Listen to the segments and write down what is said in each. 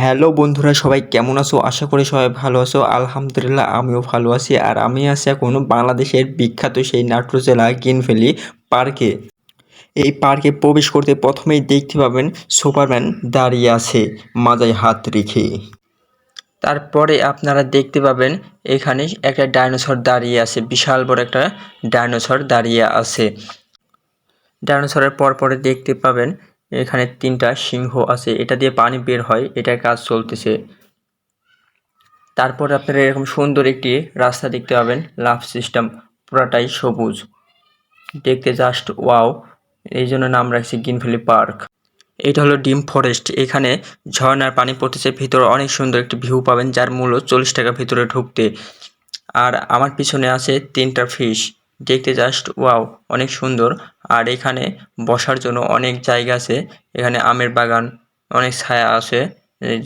Hello বন্ধুরা, সবাই কেমন আছো? আশা করি সবাই ভালো আছো। আলহামদুলিল্লাহ আমিও ভালো আছি। আর আমি আছি এখন বাংলাদেশের বিখ্যাত সেই নাটোর জেলা গ্রিনভ্যালি পার্কে। এই পার্কে প্রবেশ করতে প্রথমেই দেখতে পাবেন সুপারম্যান দাঁড়িয়ে আছে মাজায় হাত রেখে। তারপরে আপনারা দেখতে পাবেন এখানে একটা ডাইনোসর দাঁড়িয়ে আছে, বিশাল বড় একটা ডাইনোসর দাঁড়িয়ে আছে। ডাইনোসরের পরে দেখতে পাবেন এখানে 3টা সিংহ আছে, এটা দিয়ে পানি বের হয়, এটার কাজ চলতেছে। তারপর আপনারা এরকম সুন্দর একটি রাস্তা দেখতে পাবেন, লাভ সিস্টেম, পুরাটাই সবুজ, দেখতে জাস্ট ওয়াও। এই জন্য নাম রাখছি গ্রিনভ্যালি পার্ক। এটা হলো ডিম ফরেস্ট, এখানে ঝর্ণার পানি পড়তেছে, ভিতরে অনেক সুন্দর একটি ভিউ পাবেন, যার মূল্য 40 টাকা ভিতরে ঢুকতে। আর আমার পিছনে আছে 3টা ফিশ, দেখতে জাস্ট ওয়াও, অনেক সুন্দর। আর এখানে বসার জন্য অনেক জায়গা আছে, এখানে আমের বাগান, অনেক ছায়া আছে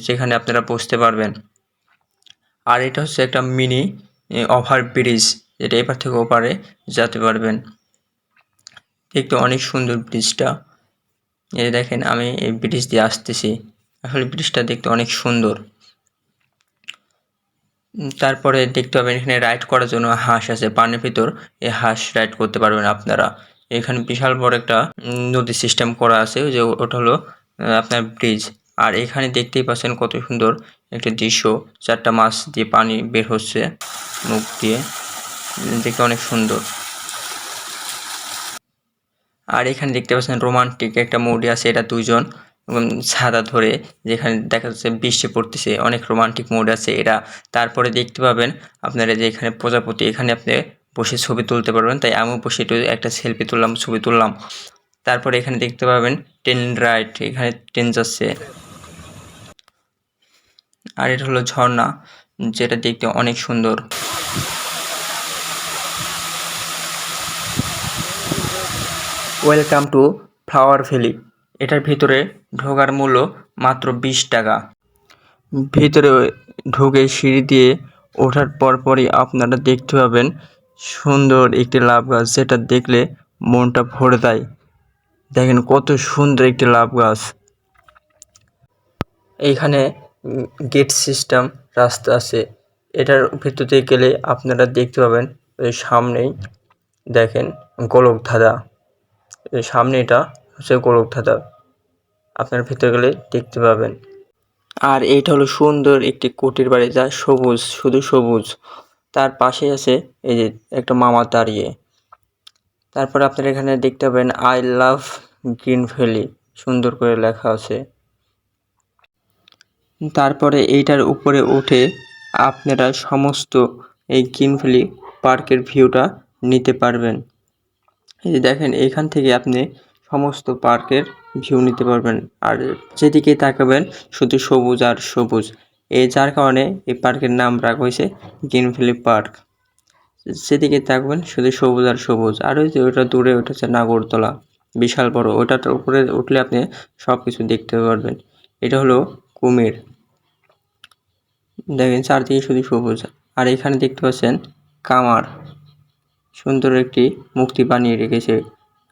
যেখানে আপনারা বসতে পারবেন। আর এটা হচ্ছে একটা মিনি ওভার ব্রিজ, যেটা এপার থেকে ওপারে যেতে পারবেন। দেখতে অনেক সুন্দর ব্রিজটা। এই দেখেন আমি এই ব্রিজ দিয়ে আসতেছি, আসলে ব্রিজটা দেখতে অনেক সুন্দর। তারপরে দেখতে পাবেন এখানে রাইড করার জন্য হাঁস আছে পানির ভিতর, এই হাঁস রাইড করতে পারবেন আপনারা। এখানে বিশাল বড় একটা নদী সিস্টেম করা আছে, যে ওটা হলো আপনার ব্রিজ। আর এখানে দেখতেই পাচ্ছেন কত সুন্দর একটা দৃশ্য, 4টা মাছ দিয়ে পানি বের হচ্ছে মুখ দিয়ে, দেখতে অনেক সুন্দর। আর এখানে দেখতে পাচ্ছেন রোমান্টিক একটা মুড আছে, এটা 2জন ছাতা ধরে, যেখানে দেখা যাচ্ছে বৃষ্টি পড়তেছে, অনেক রোমান্টিক মুড আছে এটা। তারপরে দেখতে পাবেন আপনারা যে এখানে প্রজাপতি, এখানে আপনি বসে ছবি তুলতে পারবেন, তাই আমিও বসে একটু একটা সেলফি তুললাম, ছবি তুললাম। তারপরে এখানে দেখতে পাবেন ট্রেন রাইড, এখানে ট্রেন যাচ্ছে। আর এটা হলো ঝর্ণা, যেটা দেখতে অনেক সুন্দর। ওয়েলকাম টু ফ্লাওয়ার ভ্যালি, এটার ভিতরে ঢোকার মূল্য মাত্র 20 টাকা। ভিতরে ঢুকে সিঁড়ি দিয়ে ওঠার পরপরই আপনারা দেখতে পাবেন সুন্দর একটি লাভ গাছ, যেটা দেখলে মনটা ভরে দেয়। দেখেন কত সুন্দর একটি লাভ গাছ। এইখানে গেট সিস্টেম রাস্তা আছে, এটার ভিতর দিয়ে গেলে আপনারা দেখতে পাবেন ওই সামনেই দেখেন গোলকধাঁধা, এই সামনে এটা হচ্ছে গোলকধাঁধা, আপনার ভিতরে গেলে দেখতে পাবেন। আর এইটা হলো সুন্দর একটি কুটির বাড়ি, যা সবুজ, শুধু সবুজ। তার পাশে আছে এই যে একটা মামা দাঁড়িয়ে। তারপরে আপনারা এখানে দেখতে পাবেন আই লাভ গ্রিনভ্যালি, সুন্দর করে লেখা আছে। তারপরে এইটার উপরে উঠে আপনারা সমস্ত এই গ্রিনভ্যালি পার্কের ভিউটা নিতে পারবেন। এই যে দেখেন এইখান থেকে আপনি সমস্ত পার্কের ভিউ নিতে পারবেন। আর যেদিকে তাকাবেন শুধু সবুজ আর সবুজ, এই যার কারণে এই পার্কের নাম রাখা হয়েছে গ্রিনভ্যালি পার্ক। যেদিকে তাকবেন শুধু সবুজ আর সবুজ। আর ওই যে ওটা দূরে, ওটা হচ্ছে নাগরদোলা, বিশাল বড়, ওটার উপরে উঠলে আপনি সব কিছু দেখতে পারবেন। এটা হলো কুমির, দেখেন চারদিকে শুধু সবুজ। আর এখানে দেখতে পাচ্ছেন কামার, সুন্দর একটি মূর্তি বানিয়ে রেখেছে,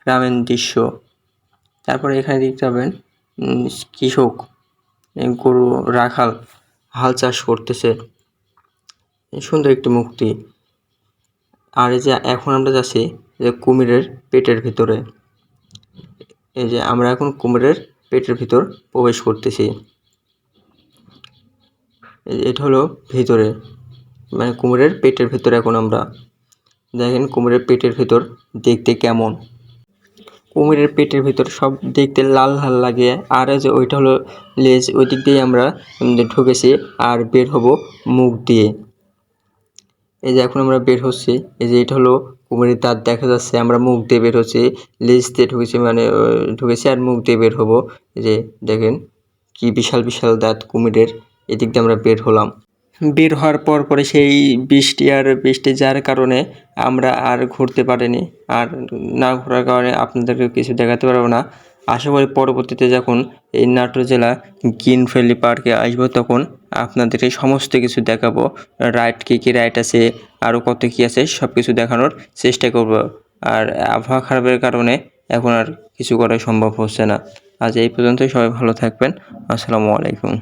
গ্রামীণ দৃশ্য। তারপরে এখানে দেখতে পাবেন কৃষক, গরু রাখাল হাল চাষ করতেছে, সুন্দর একটি মূর্তি। আর এই যে এখন আমরা যাচ্ছি যে কুমিরের পেটের ভিতরে, এই যে আমরা এখন কুমিরের পেটের ভিতর প্রবেশ করতেছি। এটা হলো ভিতরে, মানে কুমিরের পেটের ভিতরে এখন আমরা, দেখেন কুমিরের পেটের ভিতর দেখতে কেমন। কুমিরের পেটের ভিতর সব দেখতে লাল লাল লাগে। আর যে ওইটা হলো লেজ, ওই দিক দিয়ে আমরা ঢুকেছি আর বের হব মুখ দিয়ে। এই যে এখন আমরা বের হচ্ছি, এই যে এটা হলো কুমিরের দাঁত দেখা যাচ্ছে, আমরা মুখ দিয়ে বের হচ্ছি, লেজ দিয়ে ঢুকেছি, মানে ঢুকেছি আর মুখ দিয়ে বের হবো। এই যে দেখেন কি বিশাল বিশাল দাঁত কুমিরের, এদিক দিয়ে আমরা বের হলাম। বের হওয়ার পরে সেই বৃষ্টি যার কারণে আমরা আর ঘুরতে পারিনি। আর না ঘোরার কারণে আপনাদেরকে কিছু দেখাতে পারবো না। আশা করি পরবর্তীতে যখন এই নাটোর জেলা গ্রিনভ্যালি পার্কে আসবো, তখন আপনাদেরকে সমস্ত কিছু দেখাবো, রাইড কী কী রাইড আছে, আরও কত কী আছে, সব কিছু দেখানোর চেষ্টা করব। আর আবহাওয়া খারাপের কারণে এখন আর কিছু করা সম্ভব হচ্ছে না। আজ এই পর্যন্তই, সবাই ভালো থাকবেন। আসসালামু আলাইকুম।